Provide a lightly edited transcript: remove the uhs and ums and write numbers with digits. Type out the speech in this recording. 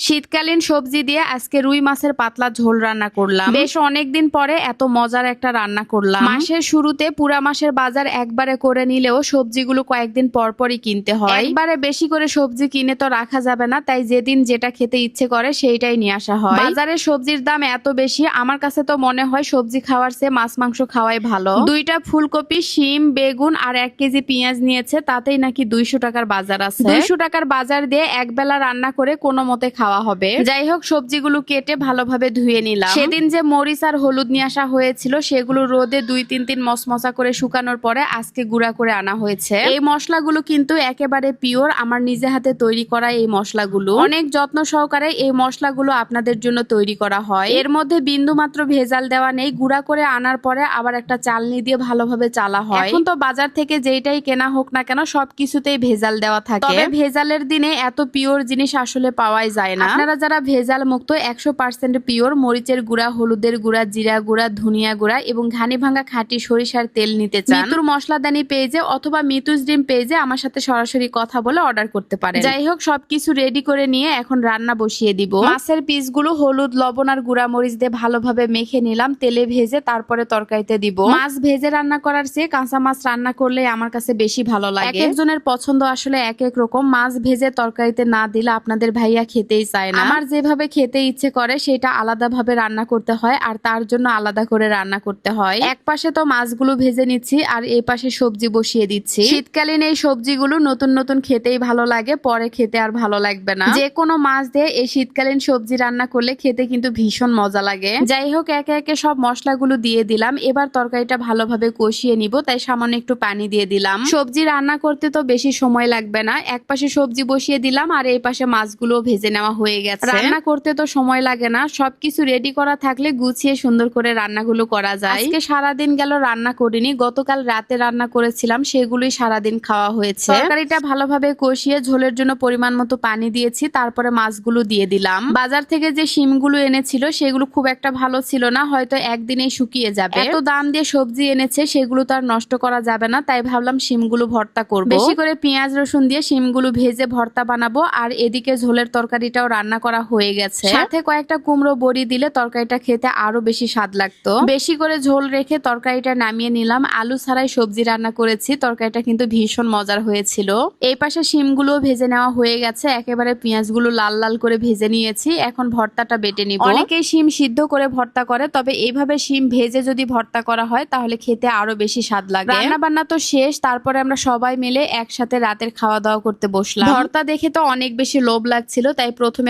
শীতকালীন সবজি দিয়ে আজকে রুই মাছের পাতলা ঝোল রান্না করলাম। বেশ অনেকদিন পরে এত মজার একটা রান্না করলাম। মাসের শুরুতে পুরা মাসের বাজার একবারে করে নিলেও সবজিগুলো কয়েকদিন পরপরই কিনতে হয়। একবারে বেশি করে সবজি কিনে তো রাখা যাবে না, তাই যেদিন যেটা খেতে ইচ্ছে করে সেইটাই নিয়ে আসা হয়। বাজারে সবজির দাম এত বেশি, আমার কাছে তো মনে হয় সবজি খাওয়ার চেয়ে মাছ মাংস খাওয়াই ভালো। 2টা ফুলকপি, শিম, বেগুন আর 1 কেজি পেঁয়াজ নিয়েছে, তাতেই নাকি 200 টাকার বাজার আছে। 200 টাকার বাজার দিয়ে একবেলা রান্না করে কোনো মতে খাওয়া হবে। যাই হোক, সবজিগুলো কেটে ভালোভাবে ধুয়ে নিলাম। সেদিন যে মরিচ আর হলুদ নিয়ে আসা হয়েছিল সেগুলো রোদে 2-3 দিন মশমশা করে শুকানোর পরে আজকে গুঁড়া করে আনা হয়েছে। এই মশলাগুলো কিন্তু একেবারে পিওর, আমার নিজে হাতে তৈরি করা এই মশলাগুলো। অনেক যত্ন সহকারে এই মশলাগুলো আপনাদের জন্য তৈরি করা হয়। এর মধ্যে বিন্দু মাত্র ভেজাল দেওয়া নেই। গুঁড়া করে আনার পরে আবার একটা চালনি দিয়ে ভালোভাবে চালা হয়। এখন তো বাজার থেকে যেইটাই কেনা হোক না কেন সবকিছুতেই ভেজাল দেওয়া থাকে। তবে ভেজালের দিনে এত পিওর জিনিস আসলে পাওয়াই যায় না। আপনারা যারা ভেজাল মুক্ত 100% পিওর মরিচের গুঁড়া, হলুদের গুঁড়া, জিরা গুঁড়া, ধনিয়া গুঁড়া এবং ঘানি ভাঙা খাঁটি সরিষার তেল নিতে চান, মিতুর মশলাদানি পেজে অথবা মিতুস ড্রিম পেজে আমার সাথে সরাসরি কথা বলে অর্ডার করতে পারেন। যাই হোক, সবকিছু রেডি করে নিয়ে এখন রান্না বসিয়ে দিব। মাছের পিসগুলো হলুদ, লবণ আর গুঁড়া মরিচ দিয়ে ভালোভাবে মেখে নিলাম, তেলে ভেজে তারপরে তরকারিতে দিব। মাছ ভেজে রান্না করার চেয়ে কাঁচা মাছ রান্না করলে আমার কাছে বেশি ভালো লাগে। এক একজনের পছন্দ আসলে এক এক রকম। মাছ ভেজে তরকারিতে না দিলে আপনাদের ভাইয়া খেতেই চায় না। আমার যেভাবে খেতে ইচ্ছে করে সেটা আলাদাভাবে রান্না করতে হয়, আর তার জন্য আলাদা করে রান্না করতে হয়। এক পাশে তো মাছগুলো ভেজে নিচ্ছি আর এই পাশে সবজি বসিয়ে দিচ্ছি। শীতকালীন এই সবজিগুলো নতুন নতুন খেতেই ভালো লাগে, পরে খেতে আর ভালো লাগবে না। যে কোনো মাছ দিয়ে এই শীতকালীন সবজি রান্না করলে খেতে কিন্তু ভীষণ মজা লাগে। যাই হোক, একে একে সব মশলাগুলো দিয়ে দিলাম। এবার তরকারিটা ভালোভাবে কষিয়ে নিব, তাই সামান্য একটু পানি দিয়ে দিলাম। সবজি রান্না করতে তো বেশি সময় লাগবে না। এক পাশে সবজি বসিয়ে দিলাম আর এই পাশে মাছগুলো ভেজে নেওয়া হয়ে গেছে। রান্না করতে তো সময় লাগে না, সবকিছু রেডি করা থাকলে গুছিয়ে সুন্দর করে রান্নাগুলো করা যায়। আজকে সারাদিন গেল রান্না করিনি, গতকাল রাতে রান্না করেছিলাম, সেগুলোই সারাদিন খাওয়া হয়েছে। তরকারিটা ভালোভাবে কষিয়ে ঝোলের জন্য পরিমাণ মতো পানি দিয়েছি, তারপরে মাছগুলো দিয়ে দিলাম। বাজার থেকে যে শিমগুলো এনেছিল সেগুলো খুব একটা ভালো ছিল না, হয়তো একদিনেই শুকিয়ে যাবে। এত দাম দিয়ে সবজি এনেছে, সেগুলো তো আর নষ্ট করা যাবে না, তাই ভাবলাম শিমগুলো ভর্তা করব। বেশি করে পেঁয়াজ রসুন দিয়ে শিমগুলো ভেজে ভর্তা বানাবো। আর এদিকে ঝোলের তরকারিটাও রান্না করা হয়ে গেছে। সাথে কয়েকটা কুমড়ো বড়ি দিলে তরকারিটা খেতে আরো বেশি স্বাদ লাগতো। বেশি করে ঝোল রেখে তরকারিটা নামিয়ে নিলাম। আলু ছাড়াই সবজি রান্না করেছি, তরকারিটা কিন্তু ভীষণ মজার হয়েছিল। এই পাশে শিমগুলো ভেজে নেওয়া হয়ে গেছে, একেবারে পেঁয়াজগুলো লাল লাল করে ভেজে নিয়েছি। এখন ভর্তাটা বেটে নিব। অনেকেই শিম সিদ্ধ করে ভর্তা করে, তবে এইভাবে শিম ভেজে যদি ভর্তা করা হয় তাহলে খেতে আরো বেশি স্বাদ লাগে। রান্না বান্না তো শেষ, তারপরে আমরা সবাই মিলে একসাথে রাতের খাওয়া দাওয়া করতে বসলাম। ভর্তা দেখে তো অনেক বেশি লোভ লাগছিল, তাই প্রথমে